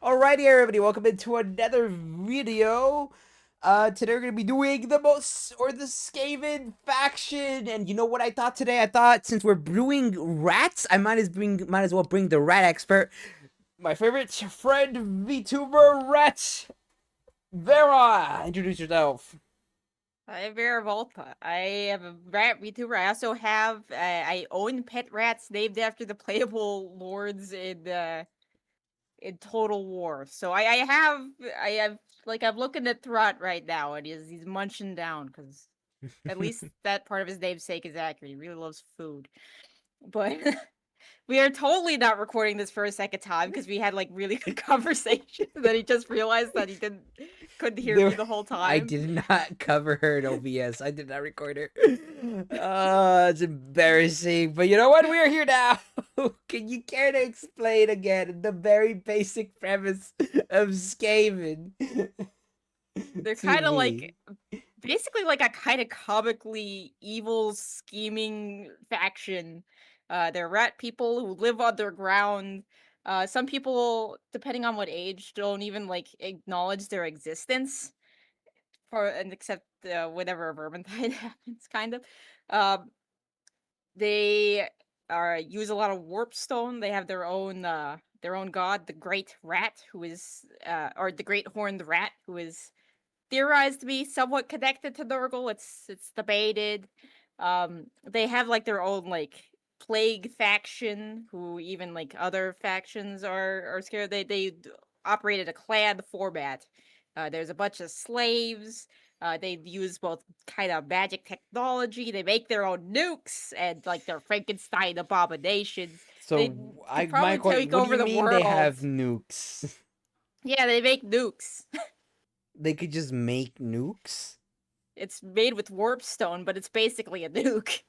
Alrighty, everybody, welcome into another video. Today we're gonna be doing the Skaven faction, and you know what I thought today? I thought since we're brewing rats, I might as well bring the rat expert, my favorite friend, VTuber Rat Vera. Introduce yourself. I'm Vera Volta. I am a rat VTuber. I also have I own pet rats named after the playable lords in Total War. So I have like I'm looking at Throt right now, and he's munching down because at least that part of his namesake is accurate. He really loves food. But we are totally not recording this for a second time because we had like really good conversation. Then he just realized that couldn't hear me the whole I time. did not cover her in OBS. I did not record her. It's embarrassing. But you know what? We are here now. Can you care to explain again the very basic premise of Skaven They're to kind of like me? basically like a kind of comically evil scheming faction. They're rat people who live underground. Some people, depending on what age, don't even like acknowledge their existence for and except whenever a vermintide happens, kind of. Um, they are use a lot of warp stone. They have their own god, the Great Rat, who is or the Great Horned Rat, who is theorized to be somewhat connected to Nurgle. It's debated. They have like their own like plague faction, who even like other factions are scared. They operated a clan format. There's a bunch of slaves. They use both kind of magic technology. They make their own nukes and like their Frankenstein abominations. They So, could probably take what do over you the mean they world. have nukes? Yeah, they make nukes. They could just make nukes? It's made with warp stone, but it's basically a nuke.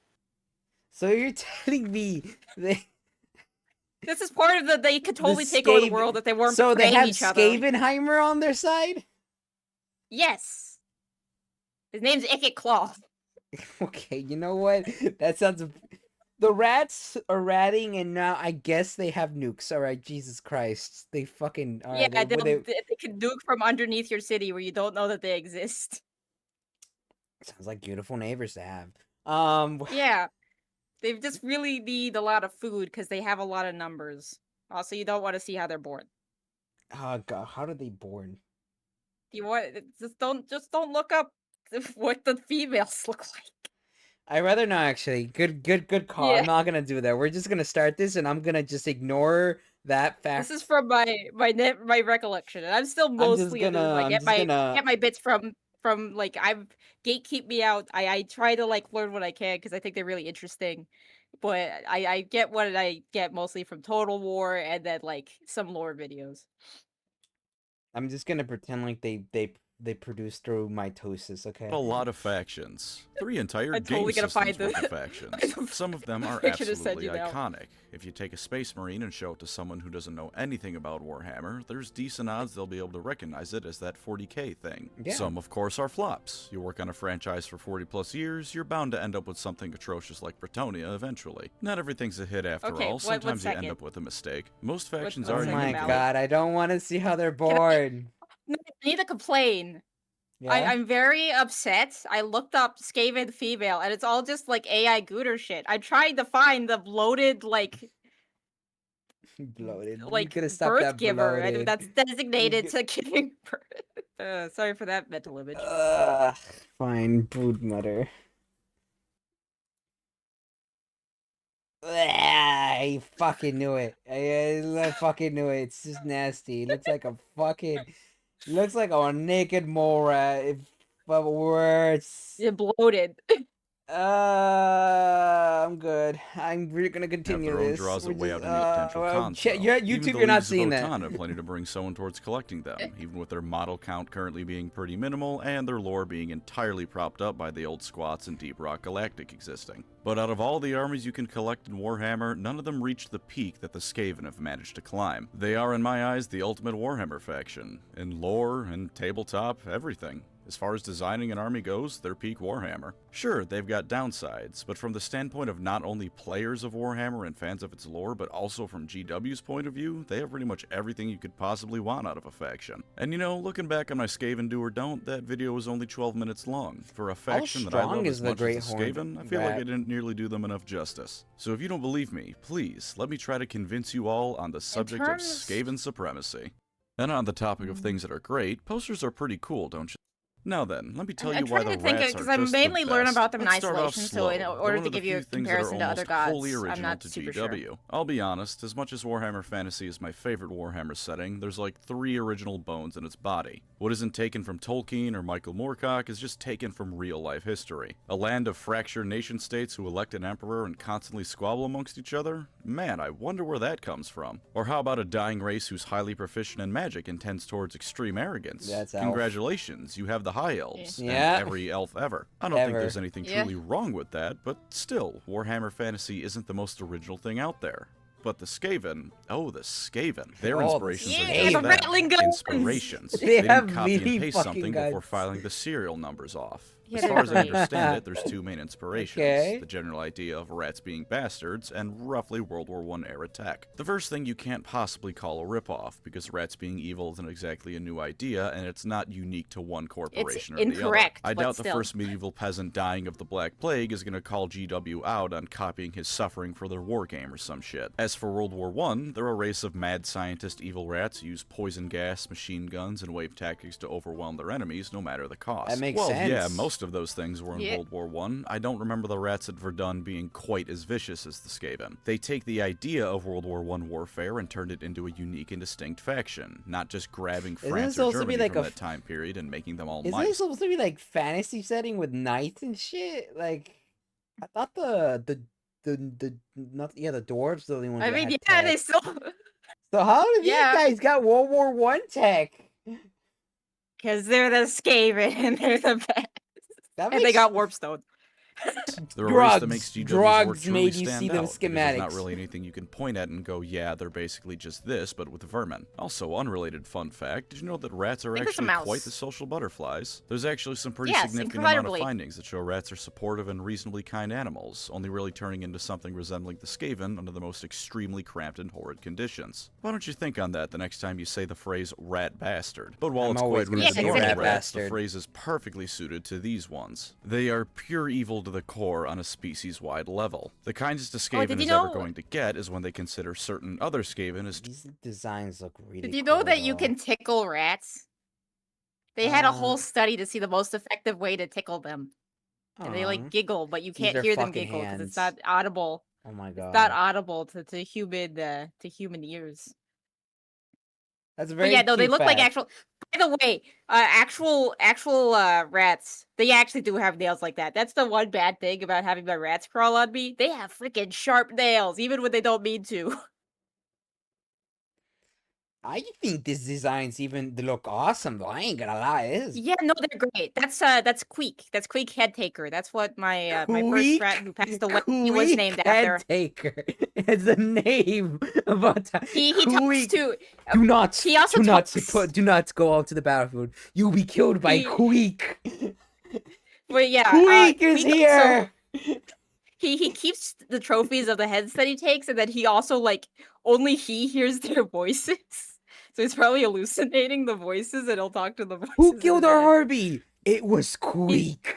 So you're telling me This is part of they could the totally take over the world Skaven, if they weren't so they betraying have each other. Skavenheimer on their side? Yes. His name's Icket Claw. Okay, you know what? That sounds. The rats are ratting, and now I guess they have nukes. All right, Jesus Christ, they fucking. All Yeah, right, they can nuke from underneath your city where you don't know that they exist. sounds like beautiful neighbors to have. Yeah, they just really need a lot of food because they have a lot of numbers. Also, you don't want to see how they're born. Oh God, how did they born? You want just don't look up what the females look like. I'd rather not actually. Good call. I'm Yeah. not gonna do that. We're just gonna start this, and I'm gonna just ignore that This is fact. from my recollection, and I'm still I'm just mostly a noob. gonna. I I'm just get gonna. my bits from like I've gatekeep me out. I try to like learn what I can because I think they're really interesting, but I get what I get mostly from Total War and then like some lore videos. I'm just gonna pretend like they produce through mitosis. A Okay. lot of factions. 3 entire I'm game totally gonna find systems worth of the factions. Some of them are picture to send absolutely you now. iconic. If you take a Space Marine and show it to someone who doesn't know anything about Warhammer, there's decent odds they'll be able to recognize it as that 40k thing. Yeah. Some, of course, are flops. You work on a franchise for 40 plus years, you're bound to end up with something atrocious like Bretonnia eventually. Not everything's a hit after Okay, all, sometimes you end second? up with a mistake. Most factions what Oh are second my unique Valley? though. God, I don't want to see how they're Can I? born. No, I need to complain. Yeah. I'm very upset. I looked up Skaven female, and it's all just like AI Gooter shit. I'm trying to find the bloated Bloated. You like could have stopped birth that giver, and bloated. that's You designated could. to giving birth. Sorry for that mental image. Ugh. Fine, brood mother. I fucking knew it. I fucking knew it. It's just nasty. It looks like a fucking. Looks like a naked mole rat. But worse. You're bloated. I'm good. We're gonna Have continue their own this. draws We're that weigh just out any potential cons, though. you're Even YouTube. the You're not Leagues of seeing that. Votann have plenty to bring someone towards collecting them, even with their model count currently being pretty minimal and their lore being entirely propped up by the old squats and Deep Rock Galactic existing. But out of all the armies you can collect in Warhammer, none of them reach the peak that the Skaven have managed to climb. They are, in my eyes, the ultimate Warhammer faction, in lore and tabletop, everything. As far as designing an army goes, they're peak Warhammer. Sure, they've got downsides, but from the standpoint of not only players of Warhammer and fans of its lore, but also from GW's point of view, they have pretty much everything you could possibly want out of a faction. And you know, looking back on my Skaven Do or Don't, that video was only 12 minutes long. For a faction that I love as much as the Skaven, I feel like I didn't nearly do them enough justice. So if you don't believe me, please, let me try to convince you all on the subject of Skaven supremacy. And on the topic of things that are great, posters are pretty cool, don't you? Now then, let me tell you why the rats are just the best. Because I mainly learn about them in Let's start off isolation, slow. so in order to give you a comparison to other gods, wholly original I'm not to super GW. sure. I'll be honest, as much as Warhammer Fantasy is my favorite Warhammer setting, there's like 3 original bones in its body. What isn't taken from Tolkien or Michael Moorcock is just taken from real-life history. A land of fractured nation-states who elect an emperor and constantly squabble amongst each other? Man, I wonder where that comes from. Or how about a dying race who's highly proficient in magic and tends towards extreme arrogance? That's elf. Congratulations, you have the High Elves. Yeah. And every elf ever. I don't think there's anything truly wrong with that, but still, Warhammer Fantasy isn't the most original thing out there. But the Skaven, the Skaven. Their inspirations are just that, inspirations. They didn't copy and paste something before filing the serial numbers off. As far as I understand it, there's 2 main inspirations. The general idea of rats being bastards, and roughly World War I era tech. The first thing you can't possibly call a ripoff, because rats being evil isn't exactly a new idea, and it's not unique to one corporation or the other. I doubt the first medieval peasant dying of the Black Plague is going to call GW out on copying his suffering for their wargame or some shit. As for World War I, they're a race of mad scientist evil rats who use poison gas, machine guns, and wave tactics to overwhelm their enemies, no matter the cost. That makes sense. Yeah, most of those things were in World War I. I don't remember the rats at Verdun being quite as vicious as the Skaven. They take the idea of World War I warfare and turned it into a unique and distinct faction, not just grabbing France or Germany from that time period and making them all mice. Isn't it supposed to be like fantasy setting with knights and shit? Like, I thought the dwarves are the only ones. I mean, yeah, they still. So how did these guys got World War I tech? Because they're the Skaven and they're the best. And they got warpstone. They're a race that makes GW's work truly made you stand see them out, schematics. There's not really anything you can point at and go, yeah, they're basically just this, but with vermin. Also, unrelated fun fact, did you know that rats are actually quite the social butterflies? There's actually some pretty significant amount of findings that show rats are supportive and reasonably kind animals, only really turning into something resembling the Skaven under the most extremely cramped and horrid conditions. Why don't you think on that the next time you say the phrase rat bastard? But while it's quite rude to normal rats, the phrase is perfectly suited to these ones. They are pure evil to the core on a species-wide level. The kindest a Skaven is ever going to get is when they consider certain other Skaven as... These designs look really Did you know that you can tickle rats? They had a whole study to see the most effective way to tickle them. And they like giggle, but you can't hear them giggle because it's not audible. Oh my god. It's not audible to human ears. That's very they look like actual. By the way, actual rats, they actually do have nails like that. That's the one bad thing about having my rats crawl on me. They have freaking sharp nails, even when they don't mean to. I think this designs even look awesome though. I ain't gonna lie. Yeah, no, they're great. That's Queek. That's Queek Headtaker. That's what my my first rat who passed away he was named after. Headtaker is the name of a he talks to. Do not. He also do not go out to the battlefield. You'll be killed by Queek. But yeah, Queek is here. He keeps the trophies of the heads that he takes, and then he also only he hears their voices. So he's probably hallucinating the voices, and he'll talk to the voices. Who killed our Herbie? It was Queek.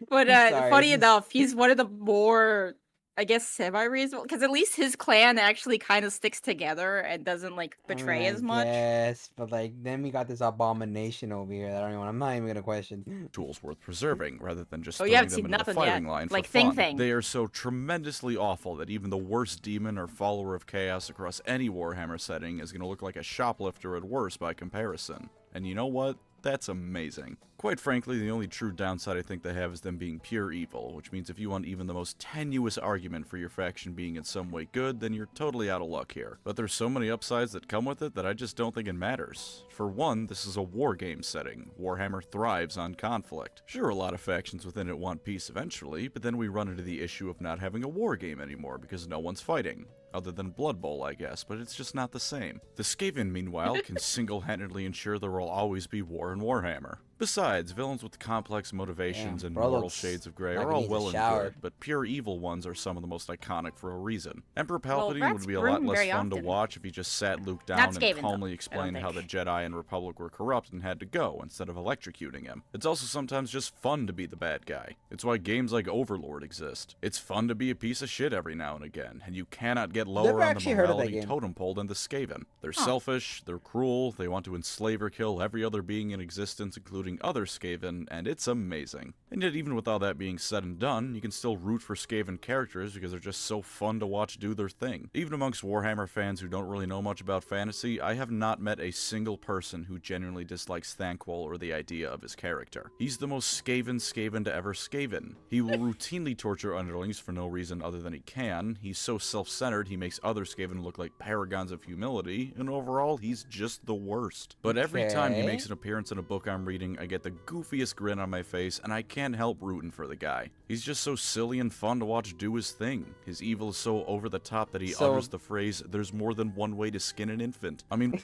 But funny enough, he's one of the more, I guess, semi-reasonable, because at least his clan actually kind of sticks together and doesn't betray as much. Yes, but then we got this abomination over here that I'm not even gonna question. Tools worth preserving rather than just throwing them into the firing line for fun. They are so tremendously awful that even the worst demon or follower of chaos across any Warhammer setting is gonna look like a shoplifter at worst by comparison. And you know what? That's amazing. Quite frankly, the only true downside I think they have is them being pure evil, which means if you want even the most tenuous argument for your faction being in some way good, then you're totally out of luck here. But there's so many upsides that come with it that I just don't think it matters. For one, this is a war game setting. Warhammer thrives on conflict. Sure, a lot of factions within it want peace eventually, but then we run into the issue of not having a war game anymore because no one's fighting. other than Blood Bowl, I guess, but it's just not the same. The Skaven, meanwhile, can single-handedly ensure there will always be war in Warhammer. Besides, villains with complex motivations and bro moral looks shades of gray like are he all needs a well and shower. good, but pure evil ones are some of the most iconic for a reason. Emperor Well, Palpatine rats would be a lot groom less very fun to often. watch if he just sat Luke Not down and Skaven, though, calmly I explained don't how the think. Jedi and Republic were corrupt and had to go, instead of electrocuting him. It's also sometimes just fun to be the bad guy. It's why games like Overlord exist. It's fun to be a piece of shit every now and again, and you cannot get lower Never on the actually heard of that morality game. totem pole than the Skaven. They're Huh. selfish, they're cruel, they want to enslave or kill every other being in existence, including other Skaven, and it's amazing. And yet, even with all that being said and done, you can still root for Skaven characters because they're just so fun to watch do their thing. Even amongst Warhammer fans who don't really know much about fantasy, I have not met a single person who genuinely dislikes Thanquol or the idea of his character. He's the most Skaven to ever Skaven. He will routinely torture underlings for no reason other than he can. He's so self-centered he makes other Skaven look like paragons of humility, and overall, he's just the worst. But every time he Okay. makes an appearance in a book I'm reading, I get the goofiest grin on my face, and I can't help rooting for the guy. He's just so silly and fun to watch do his thing. His evil is so over the top that he So- utters the phrase, "There's more than one way to skin an infant." I mean,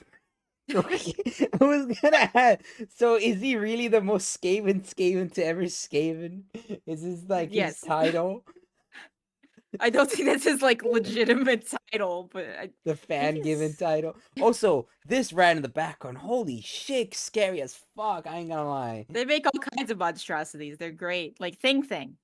I was gonna ask, so is he really the most Skaven to ever Skaven? Is this like Yes. his title? I don't think that's his like legitimate title, but The fan given he's- title. Also, this rat in the background, holy shit, scary as fuck. I ain't gonna lie. they make all kinds of monstrosities. They're great. Like Thing.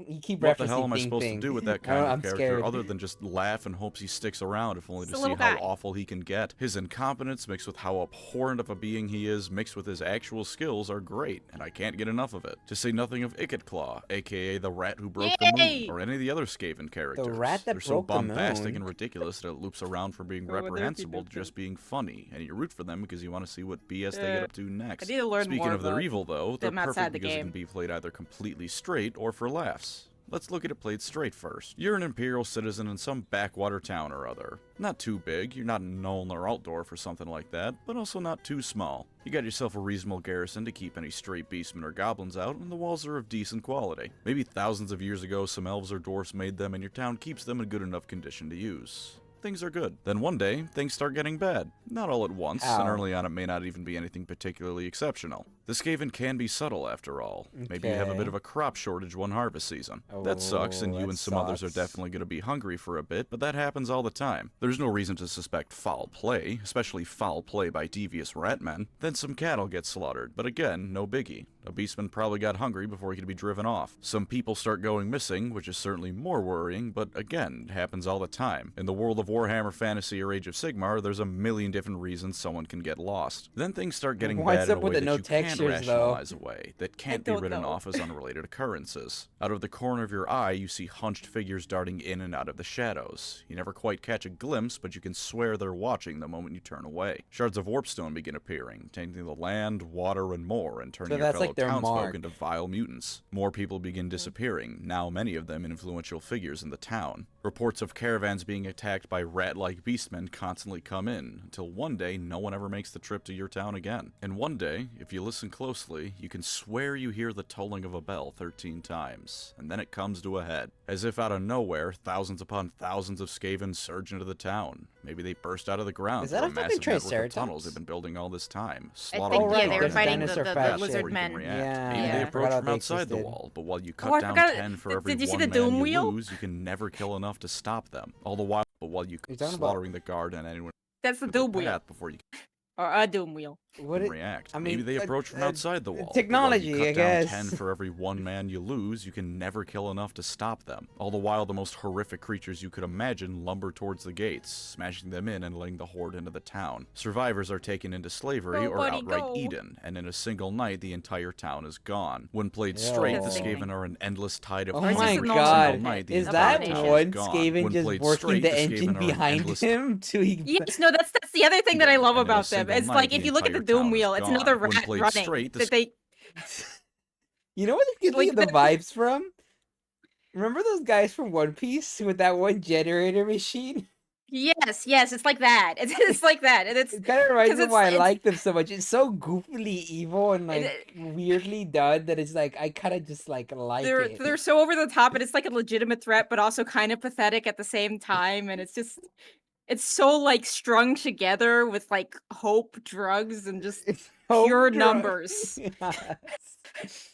You keep what referencing the hell am I Thing supposed Thing. to do with that I kind don't- of I'm character scared. other than just laugh and hopes he sticks around, if only He's to a see little how guy. awful he can get? His incompetence mixed with how abhorrent of a being he is, mixed with his actual skills, are great, and I can't get enough of it. To say nothing of Claw, aka the rat who broke the Yay! moon, or any of the other Skaven characters. rat that They're so broke the bombastic moon. and ridiculous that it loops around from being Oh, well, they're reprehensible to different. just being funny, and you root for them because you want to see what BS they get up to next. I need to learn Speaking more of their about evil, though, they're them outside perfect the because it game. can be played either completely straight or for laughs. Let's look at it played straight first. You're an Imperial citizen in some backwater town or other. Not too big, you're not in Nuln or Altdorf or something like that, but also not too small. You got yourself a reasonable garrison to keep any stray beastmen or goblins out, and the walls are of decent quality. Maybe thousands of years ago some elves or dwarfs made them and your town keeps them in good enough condition to use. Things are good. Then one day, things start getting bad. Not all at once, and How? early on it may not even be anything particularly exceptional. The Skaven can be subtle after all. Maybe you have a bit Okay. of a crop shortage one harvest season. That sucks, and Oh, you that and some others are sucks. definitely going to be hungry for a bit, but that happens all the time. There's no reason to suspect foul play, especially foul play by devious ratmen. Then some cattle get slaughtered, but again, no biggie. A beastman probably got hungry before he could be driven off. Some people start going missing, which is certainly more worrying, but again, it happens all the time. In the world of Warhammer Fantasy or Age of Sigmar, there's a million different reasons someone can get lost. Then things start getting What's bad in up a with way the that no you can't textures, though? rationalize away, that can't be don't written know. off as unrelated occurrences. Out of the corner of your eye, you see hunched figures darting in and out of the shadows. You never quite catch a glimpse, but you can swear they're watching the moment you turn away. Shards of warpstone begin appearing, tainting the land, water, and more, and turning your that's fellow like their townsfolk mark. into vile mutants. More people begin disappearing, now many of them influential figures in the town. Reports of caravans being attacked by rat-like beastmen constantly come in, until one day no one ever makes the trip to your town again. And one day, if you listen closely, you can swear you hear the tolling of a bell 13 times, and then it comes to a head. As if out of nowhere, thousands upon thousands of Skaven surge into the town. Maybe they burst out of the ground Is that through a a fucking massive network of Triceratops? tunnels they've been building all this time. I Slaughtering think, Oh, yeah, right, they were there's fighting the, dinosaur the, faction. the lizard before you can men. react. Yeah, Maybe yeah. they I approach forgot from they outside the existed. wall, but while you Oh, I cut down forgot- 10 for did every you see one the man Doom you Wheel? lose, you can never kill enough to stop them. All the while, You're talking about- slaughtering the guard and anyone That's the in their Doom Wheel. path before you Or a Doom Wheel. What can it, react. I Maybe mean, they approach from outside the wall. but while technology, you cut I down guess. 10 for every one man you lose, you can never kill enough to stop them. All the while, the most horrific creatures you could imagine lumber towards the gates, smashing them in and letting the horde into the town. Survivors are taken into slavery or Nobody outright go. eaten, and in a single night, the entire town is gone. When played straight, the Yo. Skaven are an endless tide of Oh Ours is my a every normal god, single night, the is entire that abomination. town one is gone. Skaven When just played working straight, the Skaven engine are an behind endless him to he Yes, no, that's the other thing that I love And in a about them. single It's night, like the if you look at the entire Doom town is Wheel, it's gone. another When rat played running straight, the that they. You know what it gives me Like the the- vibes from? Remember those guys from One Piece with that one generator machine? Yes, yes, it's like that. It's like that, and it's It kind of reminds because me why I it's like them so much. It's so goofily evil and like it, weirdly done that it's like I kind of just like it. they're so over the top, and it's like a legitimate threat, but also kind of pathetic at the same time, and it's so like strung together with like hope, drugs, and just It's pure home drug. numbers. Yes.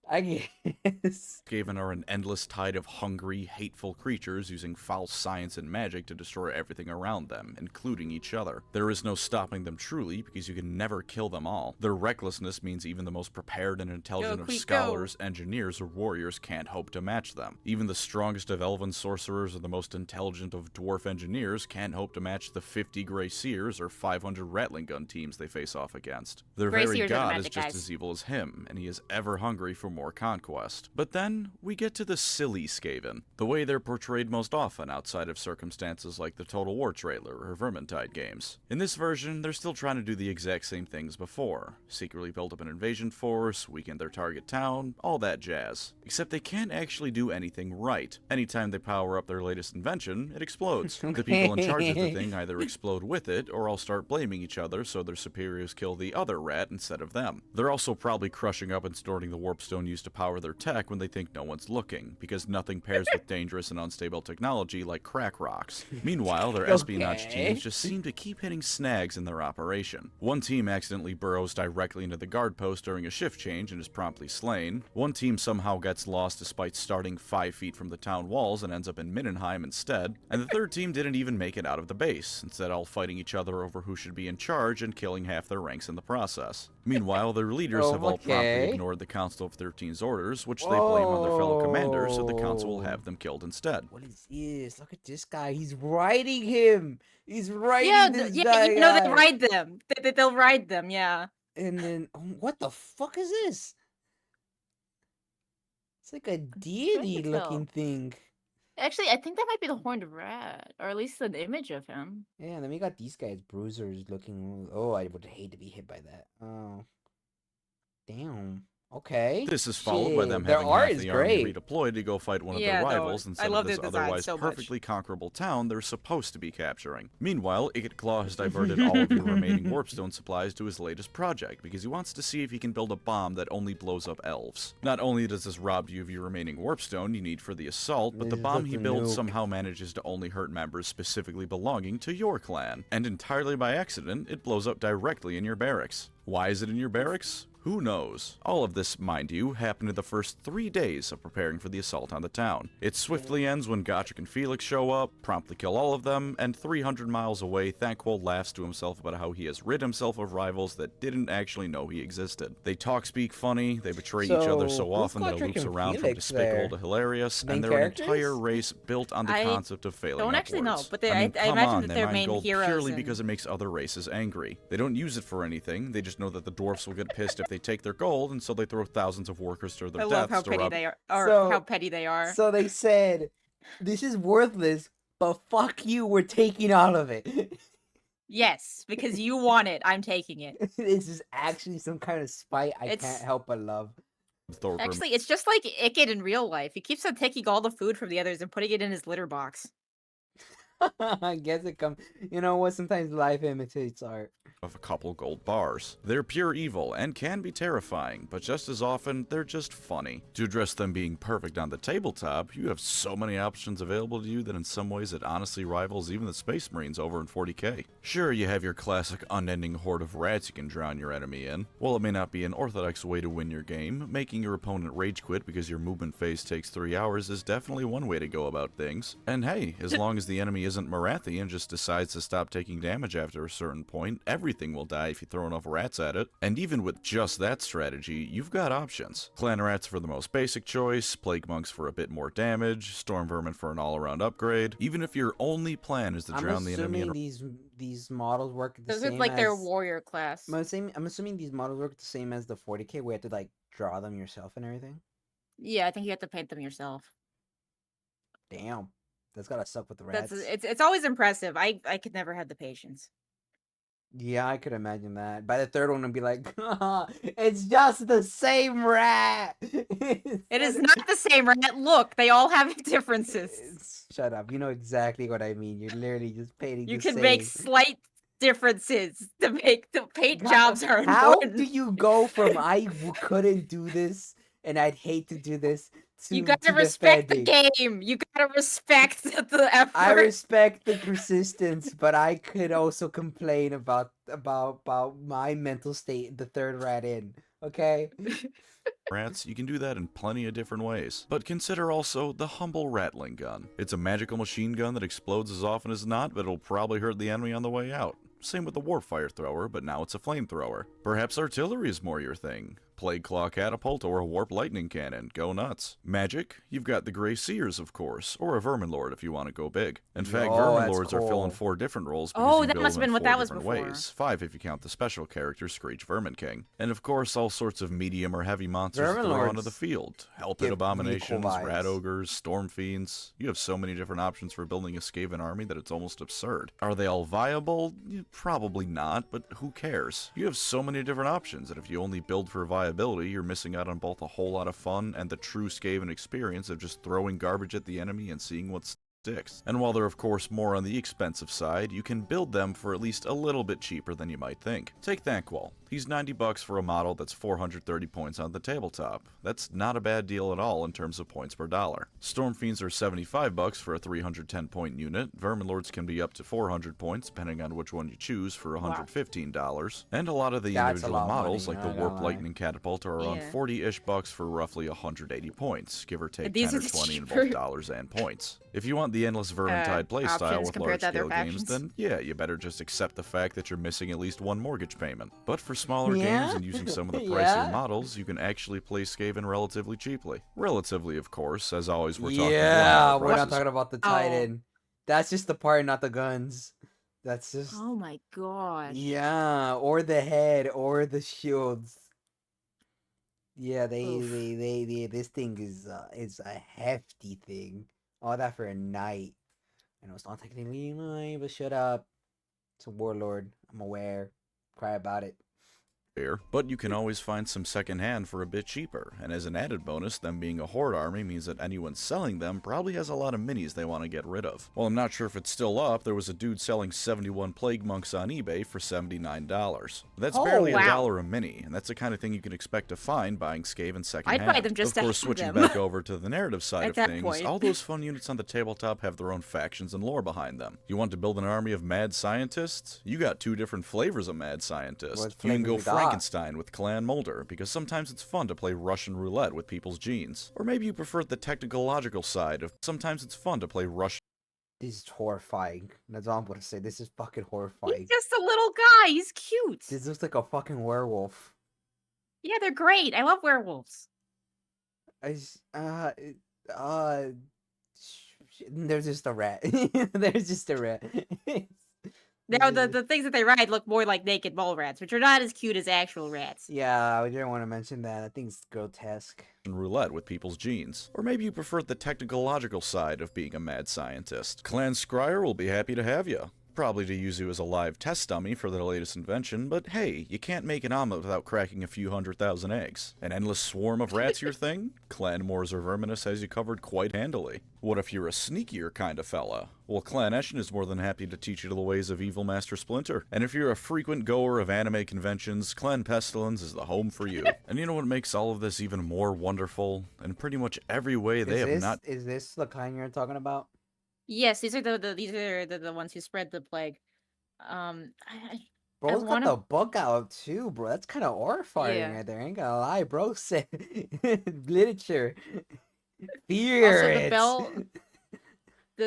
I guess. Skaven are an endless tide of hungry, hateful creatures using foul science and magic to destroy everything around them, including each other. There is no stopping them truly, because you can never kill them all. Their recklessness means even the most prepared and intelligent of Queek, scholars, engineers, or warriors can't hope to match them. Even the strongest of elven sorcerers or the most intelligent of dwarf engineers can't hope to match the 50 Grey Seers or 500 Rattling Gun teams they face off against. Their Grey very Seers are the god is magic just guys. as evil as him, and he is ever hungry for more conquest. But then, we get to the silly Skaven, the way they're portrayed most often outside of circumstances like the Total War trailer or Vermintide games. In this version, they're still trying to do the exact same things before. Secretly build up an invasion force, weaken their target town, all that jazz. Except they can't actually do anything right. Anytime they power up their latest invention, it explodes. The people in charge of the thing either explode with it, or all start blaming each other so their superiors kill the other rat instead of them. They're also probably crushing up and storing the warpstone used to power their tech when they think no one's looking, because nothing pairs with dangerous and unstable technology like crack rocks. Meanwhile, their espionage teams just seem to keep hitting snags in their operation. One team accidentally burrows directly into the guard post during a shift change and is promptly slain. One team somehow gets lost despite starting 5 feet from the town walls and ends up in Mindenheim instead. And the third team didn't even make it out of the base, instead all fighting each other over who should be in charge and killing half their ranks in the process. Meanwhile, their leaders have all promptly ignored the Council of 13's orders, which they blame on their fellow commanders, so the council will have them killed instead. What is this? Look at this guy. He's riding him. He's riding Yeah, this yeah, you know they guy. ride them. They'll ride them, yeah. And then, what the fuck is this? It's like a deity looking thing. Actually, I think that might be the horned rat, or at least an image of him. Yeah, and then we got these guys, bruisers looking. Oh, I would hate to be hit by that. Oh. Damn. Okay. This is followed by them Their having art half is the army great. redeployed to go fight one of Yeah, their no, rivals I instead love of this their design otherwise so much. perfectly conquerable town they're supposed to be capturing. Meanwhile, Icket Claw has diverted all of your remaining warpstone supplies to his latest project because he wants to see if he can build a bomb that only blows up elves. Not only does this rob you of your remaining warpstone you need for the assault, but the bomb he builds somehow manages to only hurt members specifically belonging to your clan. And entirely by accident, it blows up directly in your barracks. Why is it in your barracks? Who knows? All of this, mind you, happened in the first 3 days of preparing for the assault on the town. It swiftly ends when Gotrek and Felix show up, promptly kill all of them, and 300 miles away, Thankwold laughs to himself about how he has rid himself of rivals that didn't actually know he existed. They speak funny, they betray each other so often that it loops around from despicable to hilarious, and they're an entire race built on the concept of failing don't upwards. actually know, but I mean, I come imagine on, that they they're mine main gold heroes purely and- because it makes other races angry. They don't use it for anything, they just know that the dwarfs will get pissed if they take their gold, and so they throw thousands of workers to their I love deaths how to petty rob. they are, or how petty they are. So they said, this is worthless, but fuck you, we're taking all of it. Yes, because you want it, I'm taking it. This is actually some kind of spite I can't help but love. Actually, it's just like Icket in real life. He keeps on taking all the food from the others and putting it in his litter box. I guess it comes. You know what? Sometimes life imitates art. Of a couple gold bars. They're pure evil and can be terrifying, but just as often, they're just funny. To address them being perfect on the tabletop, you have so many options available to you that in some ways it honestly rivals even the Space Marines over in 40k. Sure, you have your classic unending horde of rats you can drown your enemy in. While it may not be an orthodox way to win your game, making your opponent rage quit because your movement phase takes 3 hours is definitely one way to go about things. And hey, as long as the enemy isn't Marathi and just decides to stop taking damage after a certain point, everything will die if you throw enough rats at it. And even with just that strategy, you've got options. Clan rats for the most basic choice, plague monks for a bit more damage, storm vermin for an all-around upgrade. Even if your only plan is to drown the enemy in these models work the Those same are like as their warrior class. I'm assuming these models work the same as the 40k, where you have to like draw them yourself and everything. Yeah, I think you have to paint them yourself. Damn, that's gotta suck with the rats. It's always impressive. I could never have the patience. Yeah, I could imagine that. By the third one, I'd be like, it's just the same rat. It is not the same, right? Look, they all have differences. Shut up. You know exactly what I mean. You're literally just painting You the can make same. slight differences to make the paint jobs are How important. do you go from couldn't do this and I'd hate to do this You to gotta respect the defending? game. You gotta respect the I effort. respect the persistence, but I could also complain about my mental state the third rat in. Okay? Rats, you can do that in plenty of different ways. But consider also the humble rattling gun. It's a magical machine gun that explodes as often as not, but it'll probably hurt the enemy on the way out. Same with the warp fire thrower, but now it's a flamethrower. Perhaps artillery is more your thing. Plague Claw Catapult or a Warp Lightning Cannon, go nuts. Magic, you've got the Grey Seers, of course, or a Vermin Lord if you want to go big. In fact, Oh, Vermin that's Lords are filling cool. 4 different roles because Oh, you that build must them have been in what 4 that was different before. ways. 5 if you count the special character Screech Vermin King. And of course, all sorts of medium or heavy monsters Vermin to throw onto Lords the field. Hell give Pit really cool Abominations, Rat vibes. Ogres, Storm Fiends. You have so many different options for building a Skaven army that it's almost absurd. Are they all viable? Probably not, but who cares? You have so many different options, and if you only build for viability, you're missing out on both a whole lot of fun and the true Skaven experience of just throwing garbage at the enemy and seeing what sticks. And while they're of course more on the expensive side, you can build them for at least a little bit cheaper than you might think. Take Thankwall. He's 90 bucks for a model that's 430 points on the tabletop. That's not a bad deal at all in terms of points per dollar. Storm Fiends are 75 bucks for a 310 point unit. Vermin Lords can be up to 400 points depending on which one you choose for $115. And a lot of the That's a individual lot of models money, like the not gonna Warp lie. Lightning Catapult are around Yeah. 40-ish bucks for roughly 180 points, give or take these 10 are or the 20 in cheaper, both dollars and points. If you want the endless Vermintide playstyle options with compared to other large-scale games, factions. then yeah, you better just accept the fact that you're missing at least one mortgage payment. But for smaller Yeah? games and using some of the pricier Yeah? models, you can actually play Skaven relatively cheaply. Relatively, of course, as always we're talking Yeah, Warhammer we're not prices. talking about the Oh. Titan. That's just the part, not the guns. That's just Oh my gosh. yeah, or the head, or the shields. Yeah, Oof. they this thing is a hefty thing. All that for a night. I know it's not technically a night, but shut up. It's a warlord. I'm aware. Cry about it. But you can always find some secondhand for a bit cheaper, and as an added bonus, them being a horde army means that anyone selling them probably has a lot of minis they want to get rid of. While I'm not sure if it's still up, there was a dude selling 71 Plague Monks on eBay for $79. That's barely Oh, a wow. dollar a mini, and that's the kind of thing you can expect to find buying Skaven secondhand. buy them just of to course, have switching them. back over to the narrative side At of that things, point. all those fun units on the tabletop have their own factions and lore behind them. You want to build an army of mad scientists? You got 2 different flavors of mad scientist. What You can flavors go you got? Frankenstein with Clan Mulder, because sometimes it's fun to play Russian roulette with people's genes. Or maybe you prefer the technological side of sometimes it's fun to play Russian. this is horrifying. That's all I'm gonna say. This is fucking He's horrifying. just a little guy. He's cute. This looks like a fucking werewolf. Yeah, they're great. I love werewolves. There's just a rat. There's just a rat. Now, the things that they ride look more like naked mole rats, which are not as cute as actual rats. Yeah, I didn't want to mention that. I think it's grotesque. Roulette with people's genes. Or maybe you prefer the technological side of being a mad scientist. Clan Scryer will be happy to have you. Probably to use you as a live test dummy for their latest invention, but hey, you can't make an omelet without cracking a few 100,000 eggs. An endless swarm of rats your thing? Clan Moors or Verminous has you covered quite handily. What if you're a sneakier kind of fella? Well, Clan Eshin is more than happy to teach you the ways of Evil Master Splinter. And if you're a frequent goer of anime conventions, Clan Pestilence is the home for you. And you know what makes all of this even more wonderful? In pretty much every way they have not... Is this the kind you're talking about? Yes, these are the ones who spread the plague. I Bro's got wanna- the book out too, bro. That's kind of horrifying Yeah. right there. Ain't gonna lie, bro. Said literature. Fear Also, the it. bell-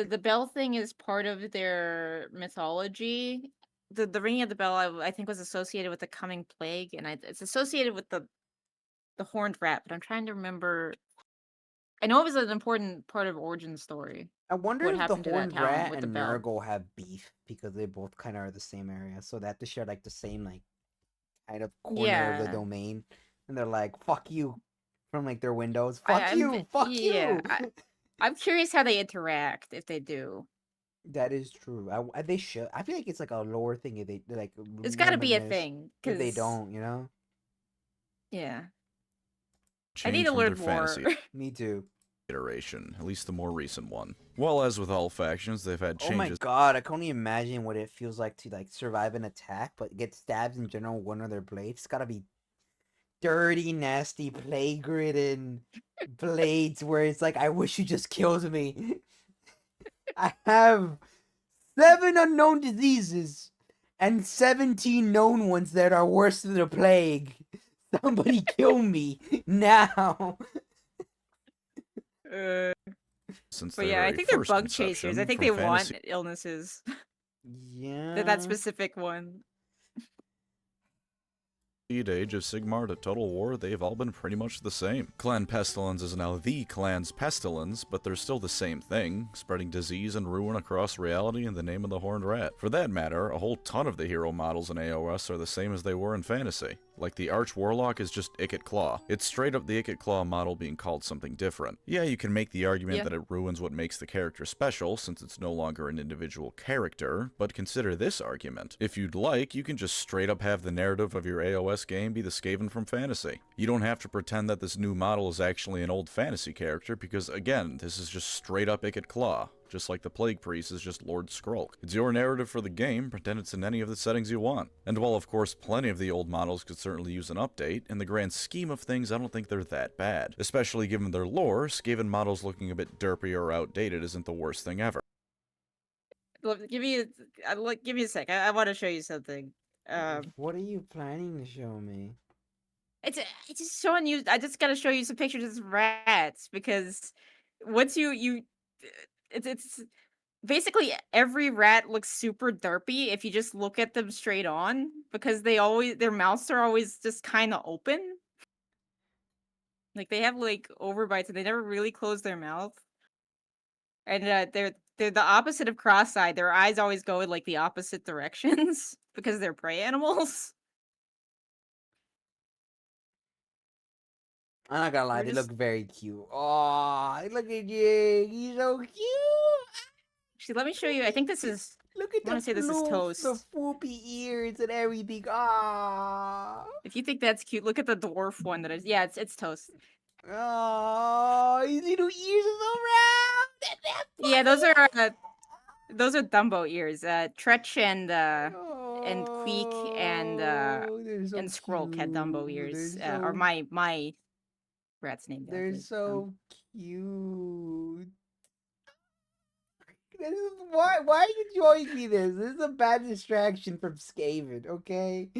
the bell thing is part of their mythology. The ringing of the bell, I think, was associated with the coming plague, and it's associated with the horned rat. But I'm trying to remember. I know it was an important part of origin story. I wonder what if the happened to that horned town rat with the and bell. Nurgle have beef because they both kind of are the same area, so they have to share like the same like kind of corner of the Yeah. domain, and they're like, "Fuck you," from like their windows. I- Fuck I'm- you, fuck yeah, you. I'm curious how they interact if they do. That is true. They should. I feel like it's like a lore thing if they like It's got to be a randomness thing, if they because don't, you know? yeah, I need Change to from their learn more. fantasy Me too. iteration, at least the more recent one. Well, as with all factions, they've had Oh my changes god, I can only imagine what it feels like to like survive an attack but get stabbed in general with one of their blades. It's gotta be dirty, nasty, plague ridden blades where it's like I wish you just killed me. I have 7 unknown diseases and 17 known ones that are worse than the plague. Somebody kill me now. uh, since but their yeah, I very think they're first bug chasers. I conception think from they want fantasy illnesses. That Yeah. specific one. Age of Sigmar to Total War, they've all been pretty much the same. Clan Pestilence is now the Clan's Pestilence, but they're still the same thing, spreading disease and ruin across reality in the name of the Horned Rat. For that matter, a whole ton of the hero models in AOS are the same as they were in Fantasy. Like the Arch Warlock is just Ikit Claw. It's straight up the Ikit Claw model being called something different. Yeah, you can make the argument that it ruins what makes the character special, since it's no longer an individual character, but consider this argument. If you'd like, you can just straight up have the narrative of your AOS game be the Skaven from Fantasy. You don't have to pretend that this new model is actually an old Fantasy character, because again, this is just straight up Ikit Claw. Just like the Plague Priest is just Lord Skrulk. It's your narrative for the game, pretend it's in any of the settings you want. And while of course plenty of the old models could certainly use an update, in the grand scheme of things I don't think they're that bad. Especially given their lore, Skaven models looking a bit derpy or outdated isn't the worst thing ever. Look, give me a sec. I want to show you something. What are you planning to show me? It's just showing you. I just gotta show you some pictures of some rats, because once it's basically every rat looks super derpy if you just look at them straight on, because their mouths are always just kind of open. Like they have like overbites and they never really close their mouth. And they're the opposite of cross-eyed. Their eyes always go in like the opposite directions because they're prey animals. I'm not gonna lie, We're they just look very cute. Oh, look at you. He's so cute. Actually, let me show you. I think this is. Look at I wanna the say this is floof, the toast. swoopy ears and everything. Ah. If you think that's cute, look at the dwarf one that is. Yeah, it's toast. Oh, his little ears are so round. Yeah, those are Dumbo ears. Tretch and Queek Oh, they're so and Skrulk had Dumbo cute. ears. They're Or so my rat's named they're after them. so cute. This is why are you showing me this? This is a bad distraction from Skaven, okay?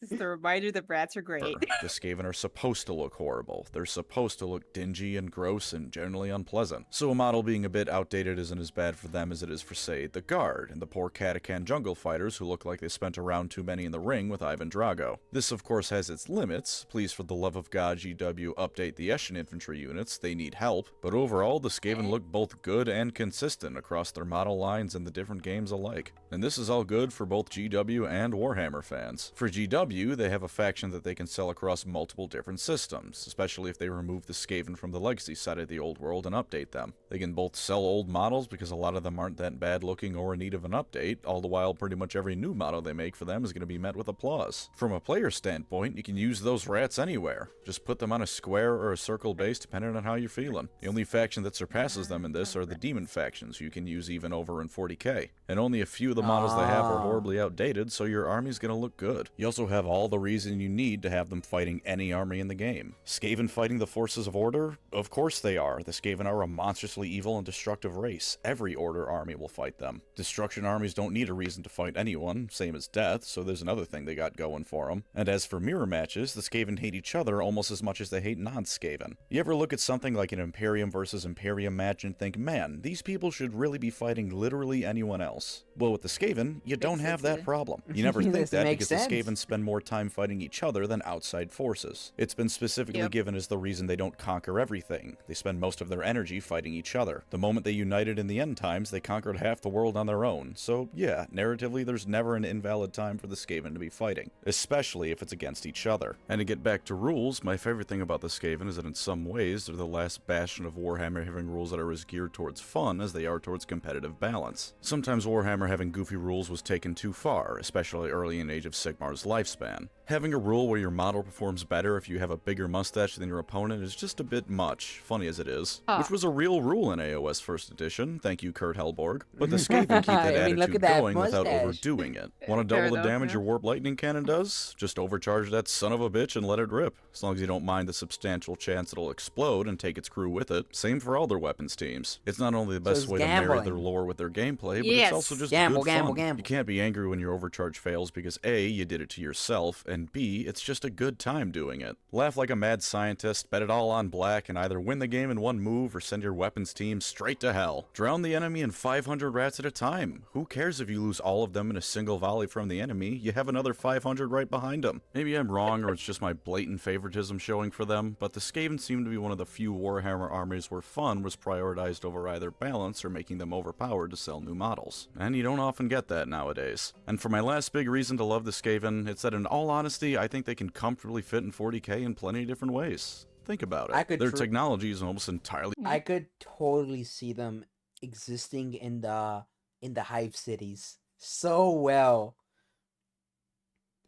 Just a reminder that rats are great. The Skaven are supposed to look horrible. They're supposed to look dingy and gross and generally unpleasant. So a model being a bit outdated isn't as bad for them as it is for, say, the Guard and the poor Katakan jungle fighters who look like they spent a round too many in the ring with Ivan Drago. This of course has its limits. Please for the love of God GW update the Eshin infantry units, they need help. But overall the Skaven look both good and consistent across their model lines in the different games alike. And this is all good for both GW and Warhammer fans. For GW, they have a faction that they can sell across multiple different systems, especially if they remove the Skaven from the legacy side of the old world and update them. They can both sell old models because a lot of them aren't that bad looking or in need of an update, all the while pretty much every new model they make for them is going to be met with applause. From a player standpoint, you can use those rats anywhere. Just put them on a square or a circle base depending on how you're feeling. The only faction that surpasses them in this are the demon factions you can use even over in 40k. And only a few of the models they have are horribly outdated, so your army's gonna look good. You also have all the reason you need to have them fighting any army in the game. Skaven fighting the forces of Order? Of course they are. The Skaven are a monstrously evil and destructive race. Every Order army will fight them. Destruction armies don't need a reason to fight anyone, same as Death, so there's another thing they got going for them. And as for mirror matches, the Skaven hate each other almost as much as they hate non-Skaven. You ever look at something like an Imperium versus Imperium match and think, man, these people should really be fighting literally anyone else? Well, with the Skaven, you don't have that problem. You never think This that makes because the sense. Skaven spend spend more time fighting each other than outside forces. It's been specifically given as the reason they don't conquer everything. They spend most of their energy fighting each other. The moment they united in the end times, they conquered half the world on their own. So yeah, narratively there's never an invalid time for the Skaven to be fighting, especially if it's against each other. And to get back to rules, my favorite thing about the Skaven is that in some ways they're the last bastion of Warhammer having rules that are as geared towards fun as they are towards competitive balance. Sometimes Warhammer having goofy rules was taken too far, especially early in Age of Sigmar's lifespan. Having a rule where your model performs better if you have a bigger mustache than your opponent is just a bit much, funny as it is. Which was a real rule in AOS First Edition, thank you Kurt Hellborg. But the Skaven keep that I mean, look attitude at that going without mustache. overdoing it. Want to Fair double the enough, damage yeah. your Warp Lightning Cannon does? Just overcharge that son of a bitch and let it rip. As long as you don't mind the substantial chance it'll explode and take its crew with it. Same for all their weapons teams. It's not only the best it's way to marry their gambling. lore with their gameplay, but Yes. it's also just Gamble, good gamble, fun. gamble. You can't be angry when your overcharge fails because A, you did it to yourself, and B, it's just a good time doing it. Laugh like a mad scientist, bet it all on black, and either win the game in one move or send your weapons team straight to hell. Drown the enemy in 500 rats at a time. Who cares if you lose all of them in a single volley from the enemy? You have another 500 right behind them. Maybe I'm wrong or it's just my blatant favoritism showing for them, but the Skaven seem to be one of the few Warhammer armies where fun was prioritized over either balance or making them overpowered to sell new models. And you don't often get that nowadays. And for my last big reason to love the Skaven, it's that in all honesty, I think they can comfortably fit in 40k in plenty of different ways. Think about it. Their technology is almost entirely... I could totally see them existing in the hive cities so well.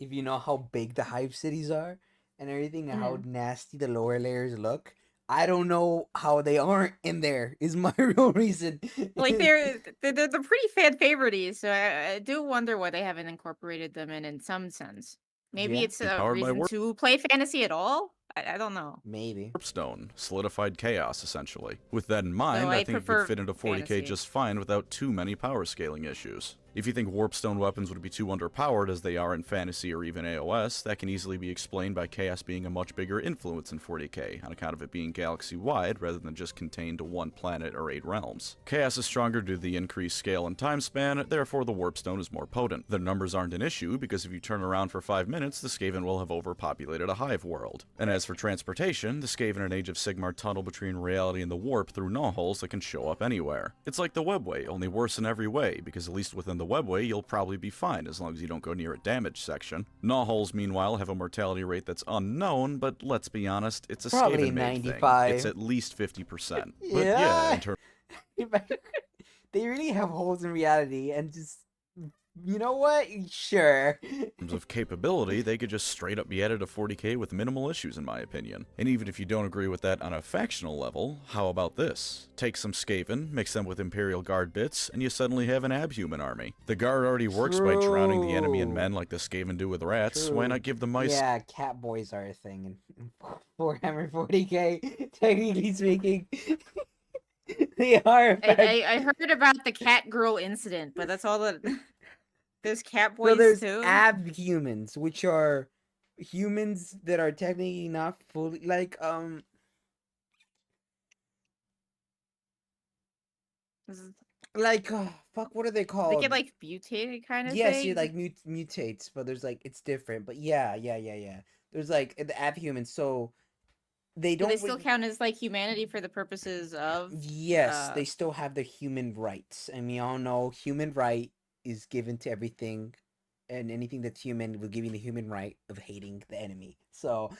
If you know how big the hive cities are and everything and how nasty the lower layers look, I don't know how they aren't in there is my real reason. Like they're pretty fan favorites, so I do wonder why they haven't incorporated them in some sense. Maybe Yeah. it's a Powered by reason to play fantasy at all. I don't know. Maybe. Warpstone, solidified chaos, essentially. With that in mind, I think it could fit into 40k fantasy. just fine without too many power scaling issues. If you think Warpstone weapons would be too underpowered as they are in Fantasy or even AOS, that can easily be explained by Chaos being a much bigger influence in 40k, on account of it being galaxy-wide rather than just contained to one planet or 8 realms. Chaos is stronger due to the increased scale and time span, therefore the Warpstone is more potent. The numbers aren't an issue, because if you turn around for 5 minutes, the Skaven will have overpopulated a hive world. And as for transportation, the Skaven and Age of Sigmar tunnel between reality and the warp through gnawholes that can show up anywhere. It's like the webway, only worse in every way, because at least within the webway, you'll probably be fine as long as you don't go near a damaged section. Gnawholes, meanwhile, have a mortality rate that's unknown, but let's be honest, it's a Probably Skaven-made thing. 95. It's at least 50%. But yeah, in terms They really have holes in reality and just, you know what? Sure. of capability, they could just straight up be added to 40k with minimal issues in my opinion. And even if you don't agree with that on a factional level, how about this? Take some Skaven, mix them with Imperial Guard bits, and you suddenly have an abhuman army. The Guard already works by drowning the enemy in men like the Skaven do with rats, why not give the mice... Yeah, cat boys are a thing in Warhammer 40k, technically speaking. They are. I heard about the cat girl incident, but that's all that. There's cat boys So there's too. abhumans, which are humans that are technically not fully like fuck, what are they called? They get like mutated kind of yes, thing. you like mutates, but there's like it's different. But yeah. There's like the abhumans, so they Do don't. they still count as like humanity for the purposes of? Yes, they still have their human rights. And we all know human right is given to everything, and anything that's human will give you the human right of hating the enemy. So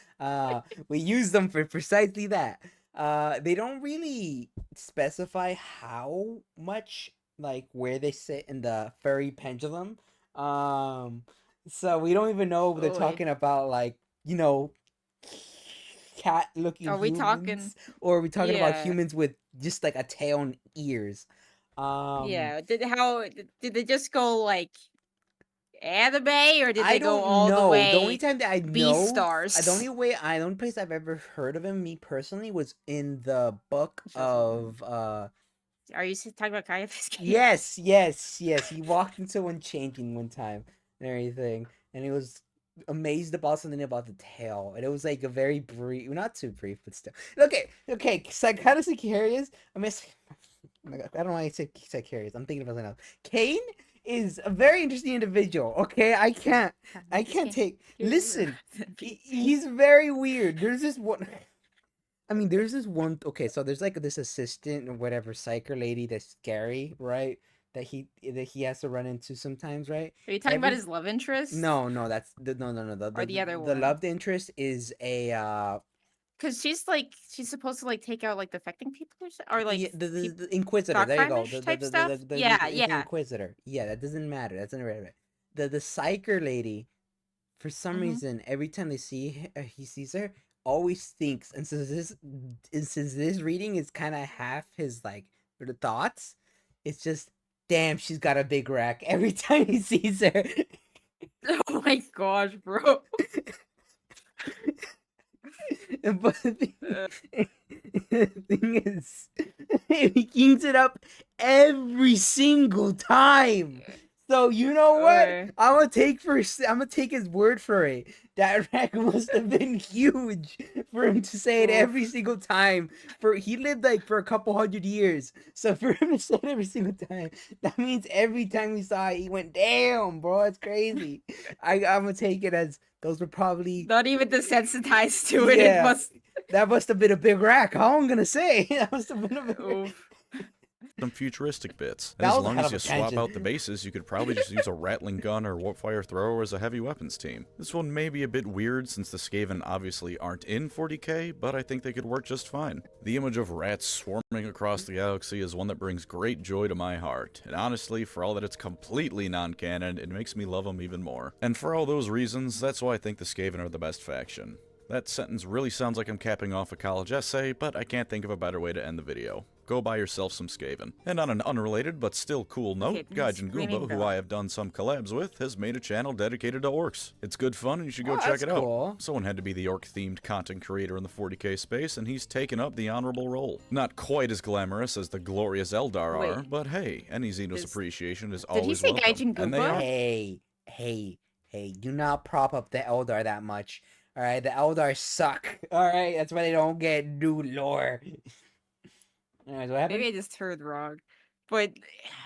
we use them for precisely that. They don't really specify how much, like where they sit in the furry pendulum. So we don't even know if they're talking about like, you know, cat looking Are we humans, talking? or are we talking about Yeah. humans with just like a tail and ears? Yeah. Did they just go like anime, or did I they go don't all know. the way? The only time that I know, Beastars. the only place I've ever heard of him, me personally, was in the book of Are you talking about Caiaphas? yes. He walked into one changing one time and everything, and he was amazed about something about the tail, and it was like a very brief, not too brief, but still. Okay, kind of Sicarius. I mean, I don't know why I say Sicarius. I'm thinking about something else. Cain is a very interesting individual. Okay, I can't take. Listen, he's very weird. There's this one. I mean, there's this one. Okay, so there's like this assistant or whatever psyker lady that's scary, right? That he has to run into sometimes, right? Are you talking about his love interest? No, that's no. Or the other The one? love interest is a Because she's supposed to take out like defecting people or like yeah, the Inquisitor. There you go. thought crime-ish type stuff? Yeah, it's the yeah. Inquisitor. Yeah, that doesn't matter. That's irrelevant. The psyker lady, for some reason, every time he sees her, always thinks, and since this reading is kind of half his like the thoughts, it's just damn, she's got a big rack every time he sees her. Oh my gosh, bro. But the thing is, he kings it up every single time. So you know what? Okay. I'm gonna take his word for it. That rack must have been huge for him to say it every single time. He lived like for a couple 100 years. So for him to say it every single time, that means every time he saw it, he went, damn, bro, that's crazy. I'm gonna take it as those were probably Not even desensitized to it. Yeah. It must. that must have been a big rack. All I'm gonna say. That must have been a big Oof. Some futuristic bits. That And as was a long hell as of you a swap tangent. out the bases, you could probably just use a rattling gun or warpfire thrower as a heavy weapons team. This one may be a bit weird since the Skaven obviously aren't in 40k, but I think they could work just fine. The image of rats swarming across the galaxy is one that brings great joy to my heart, and honestly, for all that it's completely non-canon, it makes me love them even more. And for all those reasons, that's why I think the Skaven are the best faction. That sentence really sounds like I'm capping off a college essay, but I can't think of a better way to end the video. Go buy yourself some Skaven. And on an unrelated but still cool note, Okay, Gaijin screaming Goomba, who girl. I have done some collabs with, has made a channel dedicated to orcs. It's good fun and you should go Oh, check that's it out. cool. Someone had to be the orc-themed content creator in the 40k space, and he's taken up the honorable role. Not quite as glamorous as the glorious Eldar are, Wait. but hey, any Xenos Is- appreciation is Did he always say welcome. Gaijin And they Goomba? are Hey, do not prop up the Eldar that much. Alright, the Eldar suck. Alright, that's why they don't get new lore. Alright, what happened? Maybe I just heard wrong. But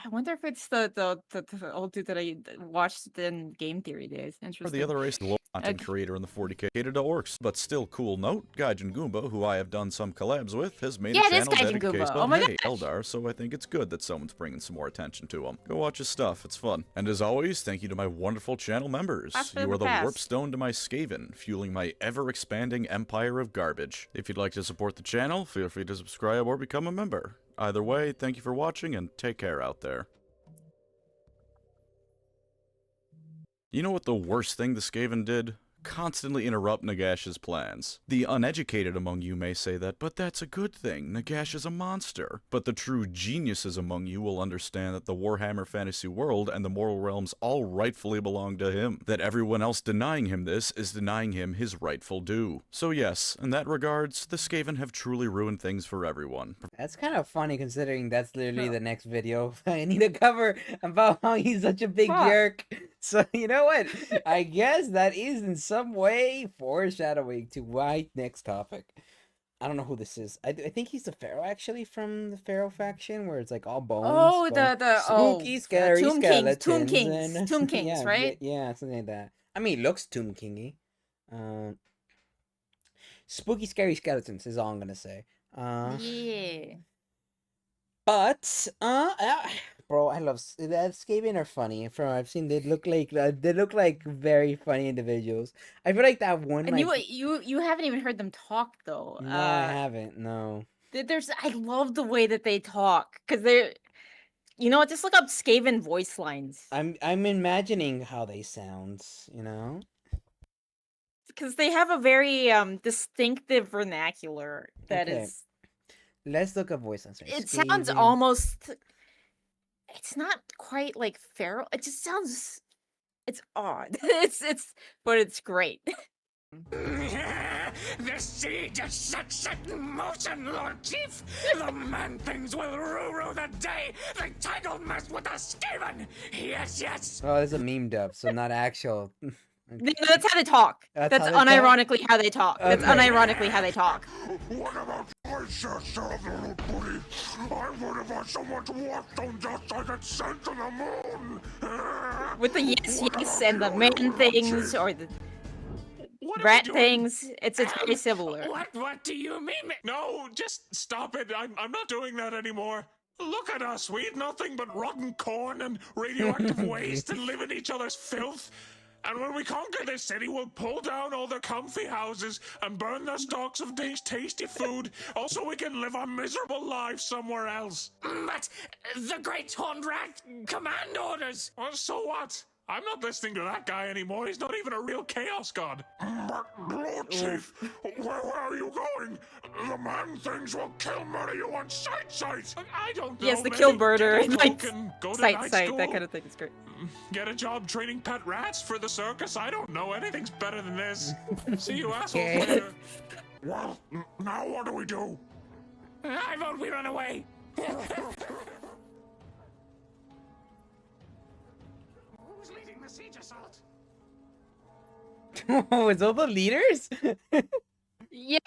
I wonder if it's the old dude that I watched in Game Theory days. Or Interesting. the other race, the content Okay. creator in the 40k catered to orcs. But still cool note, Gaijin Goomba, who I have done some collabs with, has made Yeah, a it is channel Gaijin dedicated Goomba. to Oh my hey, gosh. Eldar, so I think it's good that someone's bringing some more attention to him. Go watch his stuff, it's fun. And as always, thank you to my wonderful channel members. Blast You from are the the past. warp stone to my Skaven, fueling my ever-expanding empire of garbage. If you'd like to support the channel, feel free to subscribe or become a member. Either way, thank you for watching and take care out there. You know what the worst thing the Skaven did? Constantly interrupt Nagash's plans. The uneducated among you may say that, but that's a good thing. Nagash is a monster. But the true geniuses among you will understand that the Warhammer fantasy world and the mortal realms all rightfully belong to him. That everyone else denying him this is denying him his rightful due. So yes, in that regards, the Skaven have truly ruined things for everyone. That's kind of funny considering that's literally the next video I need to cover about how he's such a big Huh. jerk. So you know what? I guess that is in some way foreshadowing to my next topic. I don't know who this is. I think he's the Pharaoh actually from the Pharaoh faction where it's like all bones. Oh, bones. the spooky, scary Tomb Kings, Tomb skeletons Kings, and- Tomb Kings, yeah, right? Yeah, something like that. I mean, it looks Tomb Kingy. Spooky, scary skeletons is all I'm gonna say. Yeah. But bro, I love Skaven are funny. From I've seen, they look like very funny individuals. I feel like that one. And Like, you haven't even heard them talk though. no, I haven't. No. I love the way that they talk because they're, you know what? Just look up Skaven voice lines I'm imagining how they sound. You know. because they have a very distinctive vernacular that Okay. is. Let's look up voice lines. It sounds Skaven. almost. It's not quite like feral. It just sounds. It's odd. But it's great. The siege is set in motion, Lord Chief! The man-things will rule the day they tangle mess with the Skaven! Yes! Oh, there's a meme dub, so not actual. That's how they talk. That's how they talk? unironically how they talk. That's Okay. unironically how they talk. What about my sister, little buddy? I would have had someone to walk on just like it's sent to the moon. With the yes, What yes, about and the you, man little things, chief? or the What are we rat doing? things, it's very similar. What do you mean? No, just stop it. I'm not doing that anymore. Look at us. We eat nothing but rotten corn and radioactive waste and live in each other's filth. And when we conquer this city, we'll pull down all their comfy houses and burn their stocks of tasty food. Also, we can live our miserable lives somewhere else. But the Great Horned Rat command orders. Well, so what? I'm not listening to that guy anymore. He's not even a real chaos god. But, Lord Chief, where are you going? The man things will kill murder you on sight. I don't know. Yes, the maybe kill murder, get a like, book and go to sight, night that school? kind of thing is great. Get a job training pet rats for the circus? I don't know. Anything's better than this. See you assholes Okay. later. Well, now what do we do? I vote we run away. Who's leading the siege assault? Was all the leaders? Yeah.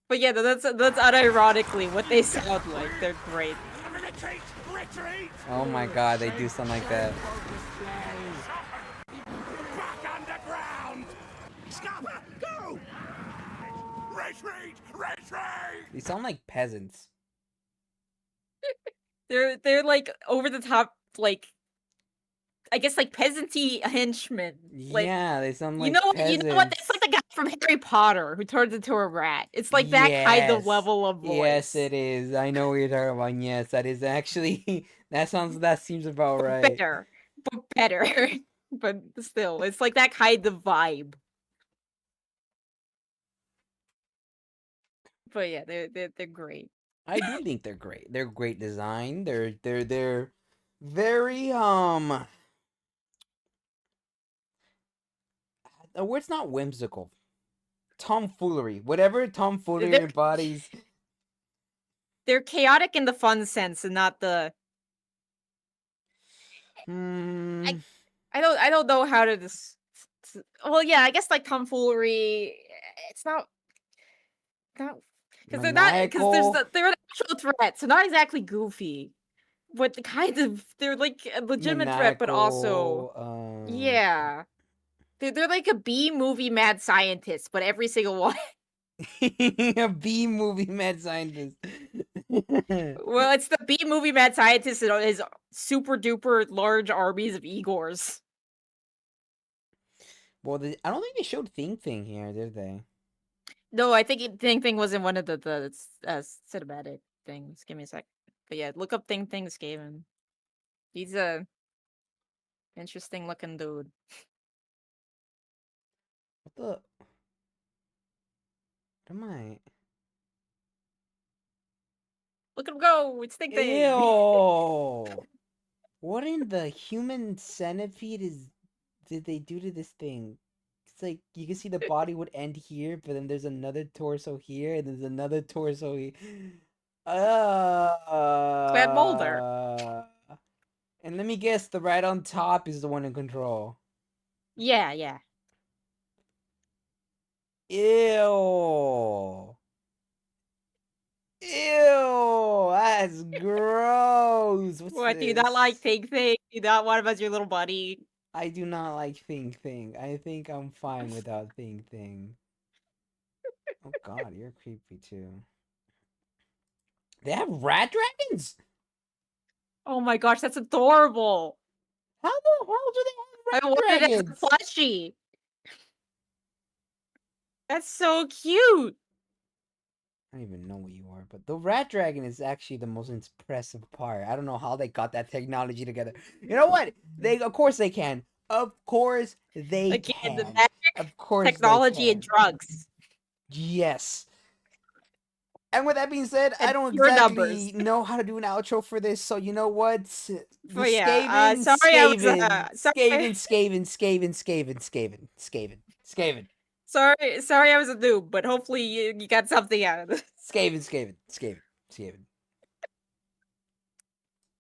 But yeah, that's unironically what they sound like. They're great. Retreat! Retreat! Oh my god, they do something like that. Back underground! Scupper, go! Retreat! Retreat! They sound like peasants. They're like over the top, like, I guess, like, peasanty henchmen. Like, Yeah, they sound like you know what? peasants. You know what? That's like the guy from Harry Potter who turns into a rat. It's like that kind of Yes. level of voice. Yes, it is. I know what you're talking about. Yes, that is actually that seems about right. Better, but better. But still, it's like that kind of vibe. But yeah, they're great. I do think they're great. They're great design. They're very the word's not whimsical. Tomfoolery. Whatever tomfoolery They're- embodies. They're chaotic in the fun sense and not the. Hmm. I don't know how to well, yeah, I guess like tomfoolery. It's not because they're Maniacal. they're an actual threat, so not exactly goofy, but the kind of they're like a legitimate threat, but also Maniacal, yeah, they're like a B movie mad scientist, but every single one. a B movie mad scientist. Well, it's the B movie mad scientist and his super duper large armies of Igors. Well, I don't think they showed Thing here, did they? No, I think Thing was in one of the cinematic things. Give me a sec. But yeah, look up Thing Skaven. He's a interesting looking dude. What the? What am I? Look at him go! It's Thing. Ew! What in the human centipede did they do to this thing? It's like you can see the body would end here, but then there's another torso here, and there's another torso here. Mulder. And let me guess, the right on top is the one in control. Yeah, yeah. Ew. Ew, that's gross. What's What, do you not this? like Thing? Do you not want him as your little buddy? I do not like Thing. I think I'm fine without Thing. Oh god, you're creepy too. They have rat dragons? Oh my gosh, that's adorable! How the hell do they I have wanted rat it as a dragons? plushie! That's so cute! I don't even know what you are, but the rat dragon is actually the most impressive part. I don't know how they got that technology together. You know what? Of course they can. Of course they Again, the can. magic, Of course they technology, and can. drugs. Yes. And with that being said, I And don't pure exactly numbers. know how to do an outro for this, so you know what? But yeah, sorry I was, Skaven. Sorry I was a noob, but hopefully you got something out of this. Skaven.